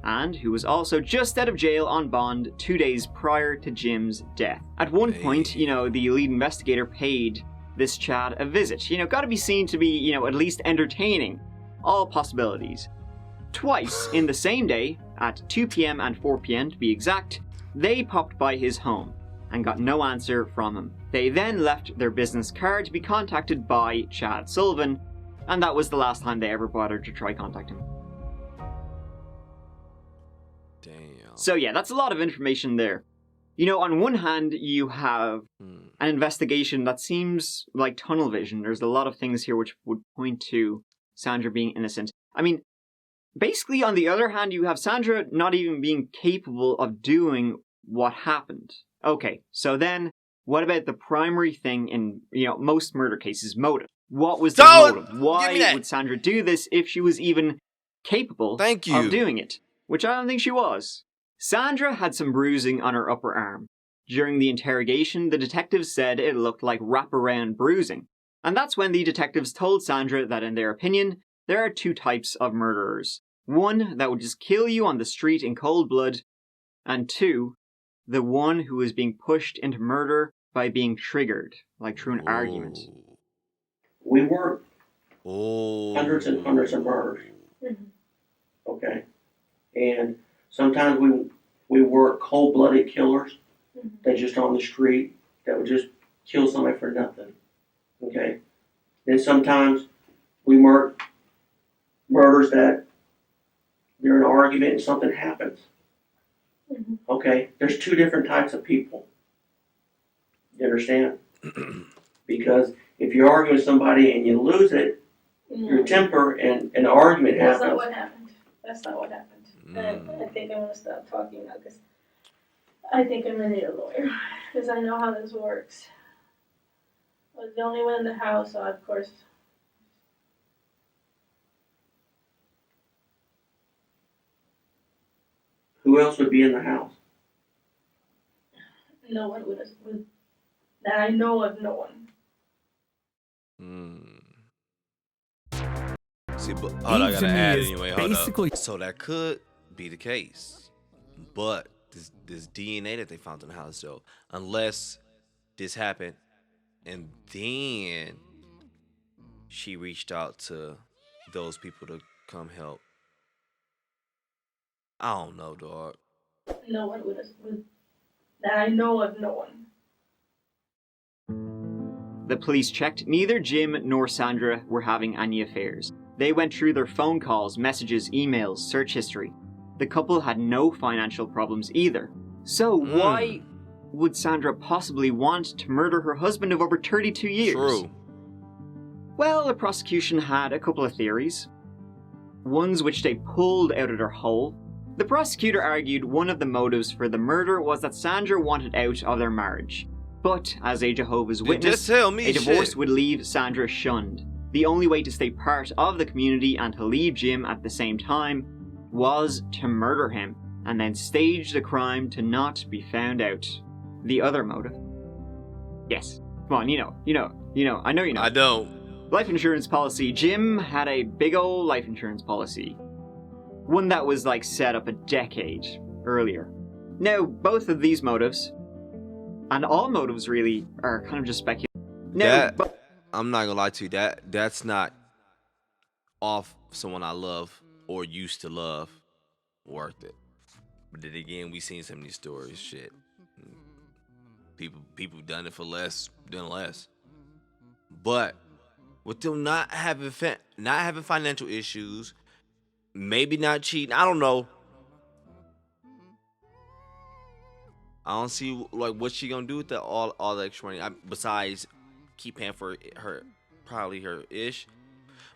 [SPEAKER 2] and who was also just out of jail on bond 2 days prior to Jim's death. At one point, the lead investigator paid this Chad a visit. Gotta be seen to be, at least entertaining all possibilities. Twice in the same day, at 2 p.m. and 4 p.m. to be exact, they popped by his home and got no answer from him. They then left their business card to be contacted by Chad Sullivan, and that was the last time they ever bothered to try contact him.
[SPEAKER 1] Damn.
[SPEAKER 2] So yeah, that's a lot of information there. On one hand, you have an investigation that seems like tunnel vision. There's a lot of things here which would point to Sandra being innocent. I mean, Basically, on the other hand, you have Sandra not even being capable of doing what happened. Okay, so then, what about the primary thing in, most murder cases, motive? What was the motive? Why would Sandra do this if she was even capable of doing it? Which I don't think she was. Sandra had some bruising on her upper arm. During the interrogation, the detectives said it looked like wraparound bruising. And that's when the detectives told Sandra that in their opinion, there are two types of murderers. One that would just kill you on the street in cold blood, and two, the one who is being pushed into murder by being triggered, like through an argument.
[SPEAKER 6] We worked hundreds and hundreds of murders. Okay? And sometimes we work cold-blooded killers that just on the street that would just kill somebody for nothing. Okay? Then sometimes we work murders that they're in an argument and something happens. Okay? There's two different types of people. You understand? Because if you argue with somebody and you lose it, your temper and an argument happens.
[SPEAKER 3] That's not what happened. That's not what happened. I think I'm gonna stop talking now because I think I'm gonna need a lawyer because I know how this works. I was the only one in the house, so of course.
[SPEAKER 6] Who else would be in the house?
[SPEAKER 3] No one would that I know of. No one.
[SPEAKER 1] See, but I gotta add anyway. Hold up. So that could be the case, but this DNA that they found in the house, though, unless this happened, and then she reached out to those people to come help. I don't know, dog.
[SPEAKER 3] No one would that I know of. No one.
[SPEAKER 2] The police checked neither Jim nor Sandra were having any affairs. They went through their phone calls, messages, emails, search history. The couple had no financial problems either. So why would Sandra possibly want to murder her husband of over 32 years?
[SPEAKER 1] True.
[SPEAKER 2] Well, the prosecution had a couple of theories. Ones which they pulled out of their hole. The prosecutor argued one of the motives for the murder was that Sandra wanted out of their marriage. But, as a Jehovah's Witness, a divorce would leave Sandra shunned. The only way to stay part of the community and to leave Jim at the same time was to murder him, and then stage the crime to not be found out. The other motive? Yes. Come on, you know, I know you know.
[SPEAKER 1] I don't.
[SPEAKER 2] Life insurance policy. Jim had a big old life insurance policy. One that was set up a decade earlier. Now, both of these motives, and all motives really, are kind of just speculative.
[SPEAKER 1] I'm not gonna lie to you, that's not off someone I love or used to love worth it. But then again, we seen some of these stories, shit. People done it for less than less. But with them not having financial issues, maybe not cheating, I don't know. I don't see what she gonna do with all the extra money besides keep paying for probably her ish.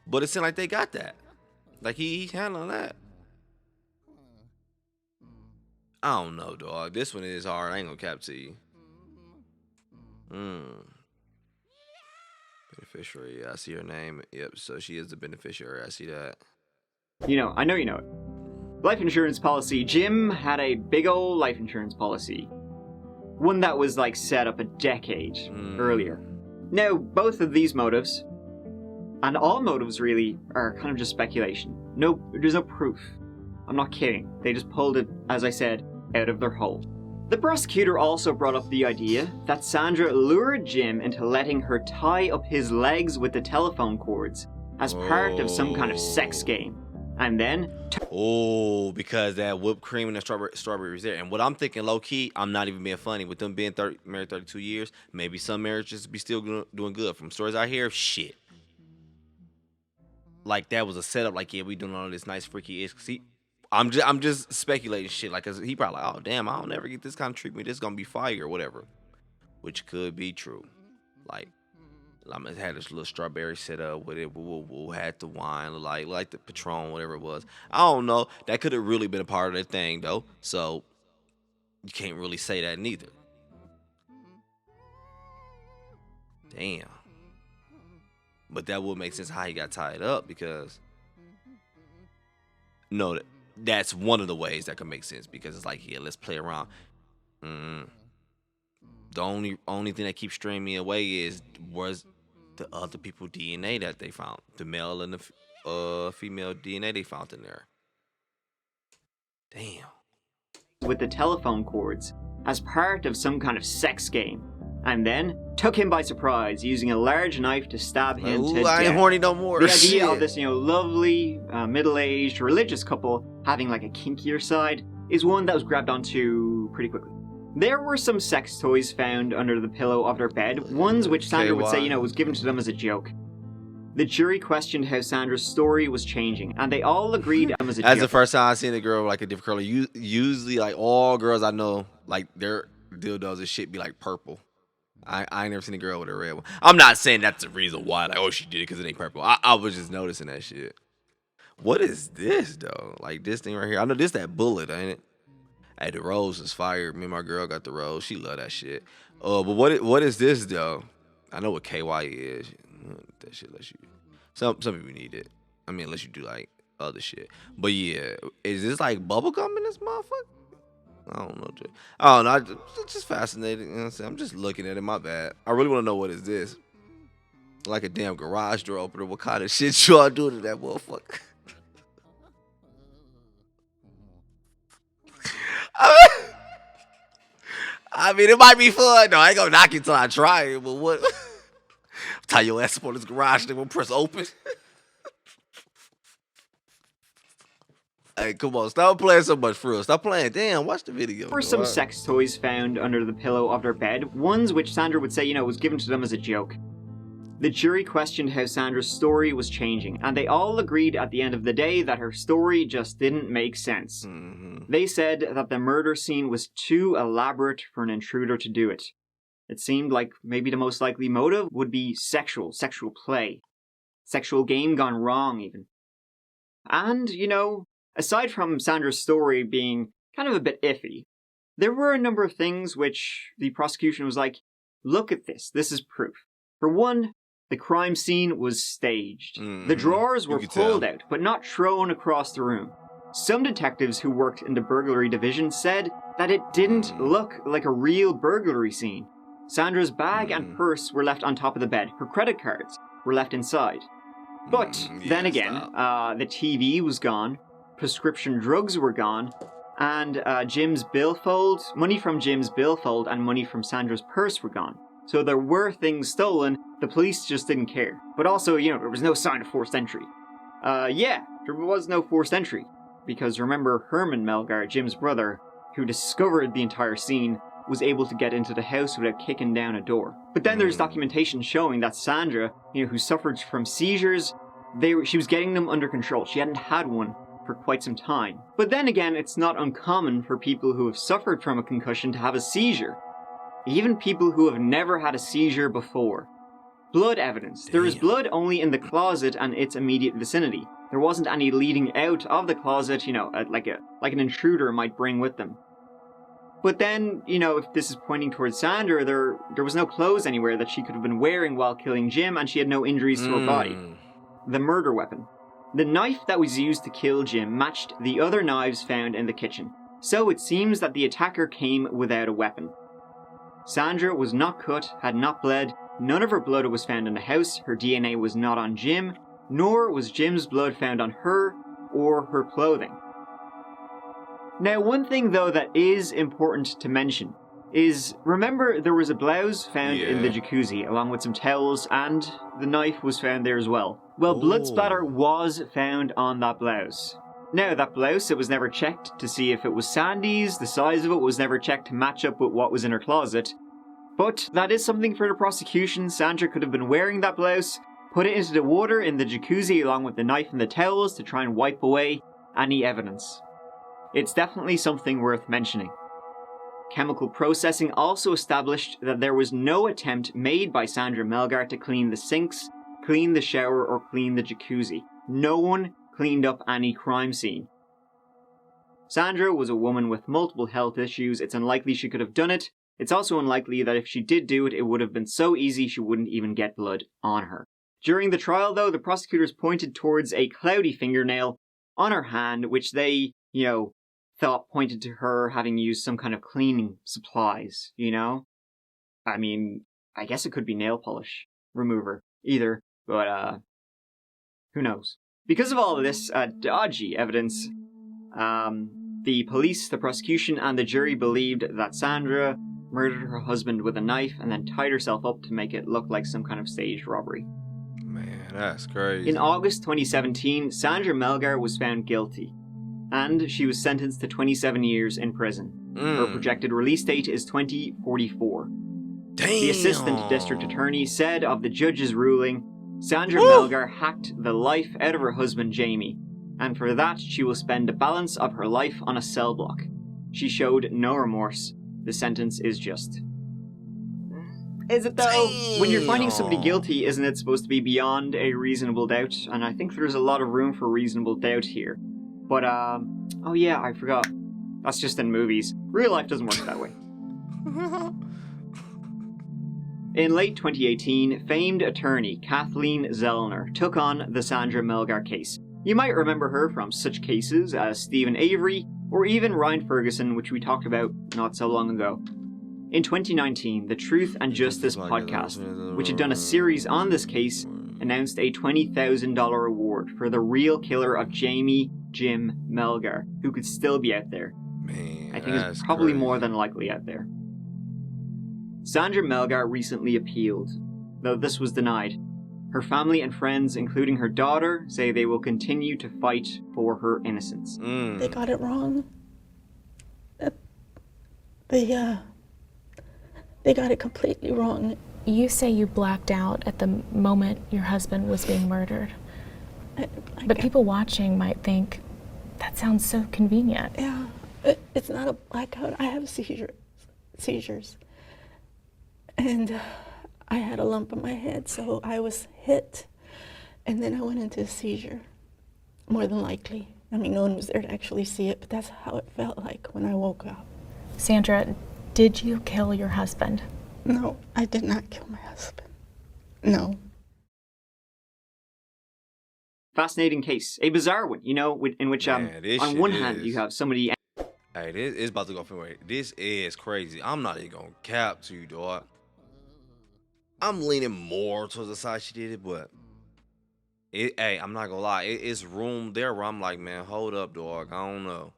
[SPEAKER 1] But it seemed like they got that. Like he's handling that. I don't know, dog. This one is hard. I ain't gonna cap to you. Beneficiary. Yeah, I see her name. Yep. So she is the beneficiary. I see that.
[SPEAKER 2] I know you know it. Life insurance policy. Jim had a big old life insurance policy. One that was set up a decade earlier. Now, both of these motives, and all motives really, are kind of just speculation. There's no proof. I'm not kidding. They just pulled it, as I said, out of their hole. The prosecutor also brought up the idea that Sandra lured Jim into letting her tie up his legs with the telephone cords as part of some kind of sex game. And then...
[SPEAKER 1] because that whipped cream and the strawberry was there. And what I'm thinking, low-key, I'm not even being funny, with them being married 32 years, maybe some marriages be still doing good. From stories I hear, shit. Like, that was a setup, we doing all this nice freaky-ish. See, I'm just speculating shit. Cause he probably oh, damn, I don't ever get this kind of treatment. This is gonna be fire or whatever. Which could be true. It had this little strawberry set up with it. Woo had the wine, like the Patron, whatever it was. I don't know. That could have really been a part of that thing though. So you can't really say that neither. Damn. But that would make sense how he got tied up because no, that's one of the ways that could make sense because it's like, yeah, let's play around. The only thing that keeps straying me away was the other people's DNA that they found, the male and the female DNA they found in there. Damn.
[SPEAKER 2] With the telephone cords as part of some kind of sex game, and then took him by surprise using a large knife to stab him to death.
[SPEAKER 1] I ain't horny no more.
[SPEAKER 2] The idea of this, lovely, middle-aged, religious couple having like a kinkier side is one that was grabbed onto pretty quickly. There were some sex toys found under the pillow of their bed, ones which Sandra would say, was given to them as a joke. The jury questioned how Sandra's story was changing, and they all agreed it was a joke.
[SPEAKER 1] That's the first time I've seen a girl with like a different color. Usually, like all girls I know, like their dildos and shit be like purple. I ain't never seen a girl with a red one. I'm not saying that's the reason why, like, oh, she did it because it ain't purple. I was just noticing that shit. What is this, though? Like, this thing right here. I know this that bullet, ain't it? Hey, the rose is fire. Me and my girl got the rose. She love that shit. But what is this, though? I know what KY is. That shit lets you. Some people need it. I mean, unless you do, like, other shit. But, yeah. Is this, like, bubble gum in this motherfucker? I don't know. It's just fascinating. You know what I'm saying? I'm just looking at it. My bad. I really want to know what is this. Like a damn garage door opener. What kind of shit y'all do to that motherfucker? I mean, it might be fun. No, I ain't gonna knock it till I try it. But what? Tie your ass up on this garage thing. We'll press open. Hey, come on, stop playing so much for real. Stop playing. Damn, watch the video.
[SPEAKER 2] There were some sex toys found under the pillow of their bed, ones which Sandra would say, was given to them as a joke. The jury questioned how Sandra's story was changing, and they all agreed at the end of the day that her story just didn't make sense. They said that the murder scene was too elaborate for an intruder to do it. It seemed like maybe the most likely motive would be sexual play. Sexual game gone wrong, even. And, aside from Sandra's story being kind of a bit iffy, there were a number of things which the prosecution was like, look at this is proof. For one, the crime scene was staged. The drawers were pulled out, but not thrown across the room. Some detectives who worked in the burglary division said that it didn't look like a real burglary scene. Sandra's bag and purse were left on top of the bed. Her credit cards were left inside. But then again, the TV was gone, prescription drugs were gone, and Jim's billfold, money from Jim's billfold and money from Sandra's purse were gone. So there were things stolen, the police just didn't care. But also, there was no sign of forced entry. There was no forced entry. Because remember, Herman Melgar, Jim's brother, who discovered the entire scene, was able to get into the house without kicking down a door. But then there's documentation showing that Sandra, who suffered from seizures, she was getting them under control. She hadn't had one for quite some time. But then again, it's not uncommon for people who have suffered from a concussion to have a seizure. Even people who have never had a seizure before. Blood evidence. There is blood only in the closet and its immediate vicinity. There wasn't any leading out of the closet, like an intruder might bring with them. But then, if this is pointing towards Sandra, there was no clothes anywhere that she could have been wearing while killing Jim, and she had no injuries to her body. The murder weapon. The knife that was used to kill Jim matched the other knives found in the kitchen, so it seems that the attacker came without a weapon. Sandra was not cut, had not bled, none of her blood was found in the house, her DNA was not on Jim, nor was Jim's blood found on her or her clothing. Now, one thing though that is important to mention is, remember there was a blouse found in the jacuzzi along with some towels, and the knife was found there as well. Well, blood splatter was found on that blouse. Now, that blouse, it was never checked to see if it was Sandy's, the size of it was never checked to match up with what was in her closet. But that is something for the prosecution. Sandra could have been wearing that blouse, put it into the water in the jacuzzi along with the knife and the towels to try and wipe away any evidence. It's definitely something worth mentioning. chemical processing also established that there was no attempt made by Sandra Melgar to clean the sinks, clean the shower, or clean the jacuzzi. No one cleaned up any crime scene. Sandra was a woman with multiple health issues. It's unlikely she could have done it. It's also unlikely that if she did do it, it would have been so easy she wouldn't even get blood on her. During the trial, though, the prosecutors pointed towards a cloudy fingernail on her hand, which they, thought pointed to her having used some kind of cleaning supplies, I mean, I guess it could be nail polish remover, either, but, who knows? Because of all of this dodgy evidence, the police, the prosecution, and the jury believed that Sandra murdered her husband with a knife and then tied herself up to make it look like some kind of staged robbery.
[SPEAKER 1] Man, that's crazy.
[SPEAKER 2] In August 2017, Sandra Melgar was found guilty, and she was sentenced to 27 years in prison. Her projected release date is 2044.
[SPEAKER 1] Damn.
[SPEAKER 2] The assistant district attorney said of the judge's ruling, Sandra Melgar hacked the life out of her husband Jamie, and for that she will spend the balance of her life on a cell block. She showed no remorse. The sentence is just. Is it though?
[SPEAKER 1] Damn.
[SPEAKER 2] When you're finding somebody guilty, isn't it supposed to be beyond a reasonable doubt? And I think there's a lot of room for reasonable doubt here. But, oh yeah, I forgot. That's just in movies. Real life doesn't work that way. In late 2018, famed attorney Kathleen Zellner took on the Sandra Melgar case. You might remember her from such cases as Stephen Avery, or even Ryan Ferguson, which we talked about not so long ago. In 2019, the Truth and Justice podcast, which had done a series on this case, announced a $20,000 reward for the real killer of Jamie Jim Melgar, who could still be out there.
[SPEAKER 1] Man,
[SPEAKER 2] I think is probably more than likely out there. Sandra Melgar recently appealed, though this was denied. Her family and friends, including her daughter, say they will continue to fight for her innocence.
[SPEAKER 3] They got it wrong. They got it completely wrong.
[SPEAKER 13] You say you blacked out at the moment your husband was being murdered. But people watching might think, that sounds so convenient.
[SPEAKER 3] Yeah, it's not a blackout. I have seizures. And I had a lump in my head, so I was hit. And then I went into a seizure, more than likely. I mean, no one was there to actually see it, but that's how it felt like when I woke up.
[SPEAKER 13] Sandra, did you kill your husband?
[SPEAKER 3] No, I did not kill my husband. No.
[SPEAKER 2] Fascinating case. A bizarre one, in which on one hand you have somebody...
[SPEAKER 1] Hey, this is about to go from way. This is crazy. I'm not even gonna cap to you, dog. I'm leaning more towards the side she did it, but... Hey, I'm not gonna lie. It's room there where I'm like, man, hold up, dog. I don't know.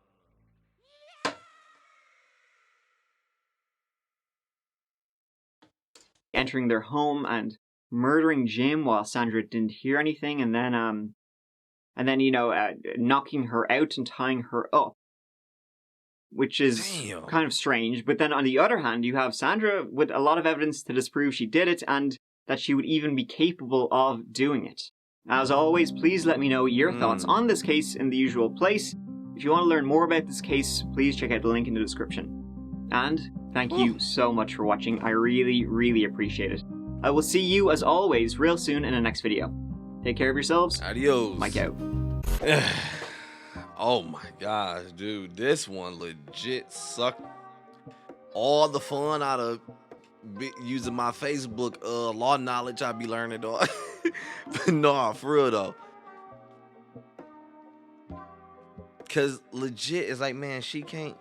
[SPEAKER 2] Entering their home and murdering Jim while Sandra didn't hear anything, and then knocking her out and tying her up, which is kind of strange. But then on the other hand, you have Sandra with a lot of evidence to disprove she did it and that she would even be capable of doing it. As always, please let me know your thoughts on this case in the usual place. If you want to learn more about this case, please check out the link in the description. And thank you so much for watching. I really, really appreciate it. I will see you, as always, real soon in the next video. Take care of yourselves.
[SPEAKER 1] Adios.
[SPEAKER 2] Mike out.
[SPEAKER 1] Oh my gosh, dude. This one legit sucked all the fun out of using my Facebook law knowledge I be learning, dog. But no, for real though. Cause legit, it's like, man, she can't.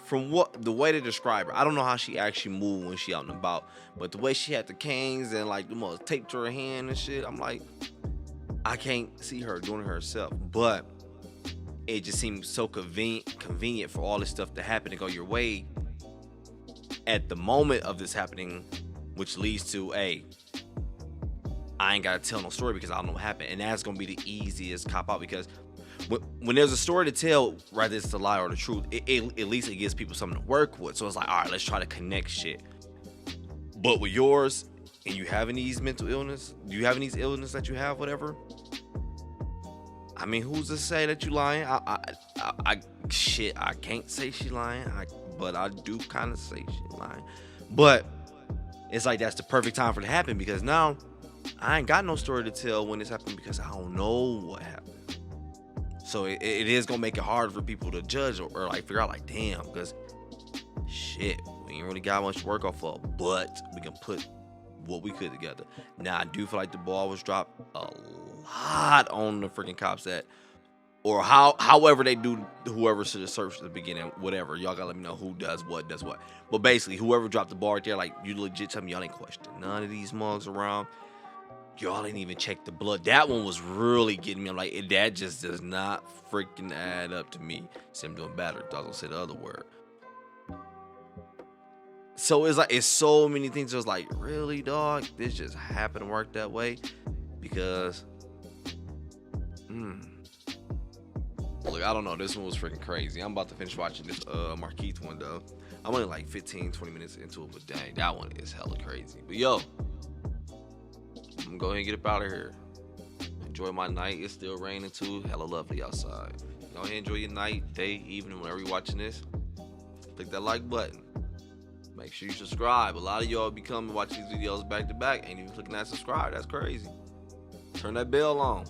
[SPEAKER 1] From the way they describe her, I don't know how she actually moved when she out and about, but the way she had the canes and like the most taped to her hand and shit, I'm like, I can't see her doing it herself. But it just seems so convenient for all this stuff to happen to go your way at the moment of this happening, which leads to I ain't gotta tell no story because I don't know what happened, and that's gonna be the easiest cop out because. When there's a story to tell, whether it's the lie or the truth, at least it gives people something to work with. So it's like, all right, let's try to connect shit. But with yours, and you having these mental illness, do you have any illness that you have, whatever? I mean, who's to say that you lying? I can't say she lying, but I do kind of say she lying. But it's like that's the perfect time for it to happen, because now I ain't got no story to tell when this happened, because I don't know what happened. So it is gonna make it hard for people to judge or like figure out like, damn, because shit, we ain't really got much to work off of, but we can put what we could together. Now I do feel like the ball was dropped a lot on the freaking cops that, or however they do, whoever should have searched at the beginning, whatever. Y'all gotta let me know who does what. But basically, whoever dropped the ball right there, like, you legit tell me y'all ain't question none of these mugs around. Y'all ain't even check the blood. That one was really getting me. I'm like, that just does not freaking add up to me. See, I'm doing better. I was gonna say the other word. So it's like, it's so many things. Just like, really, dog? This just happened to work that way? Because, look, I don't know. This one was freaking crazy. I'm about to finish watching this Marquise one, though. I'm only like 15, 20 minutes into it, but dang, that one is hella crazy. But yo, I'm gonna go ahead and get up out of here. Enjoy my night. It's still raining too. Hella lovely outside. Go ahead and enjoy your night, day, evening, whenever you're watching this. Click that like button. Make sure you subscribe. A lot of y'all be coming watch these videos back to back, ain't even clicking that subscribe. That's crazy. Turn that bell on.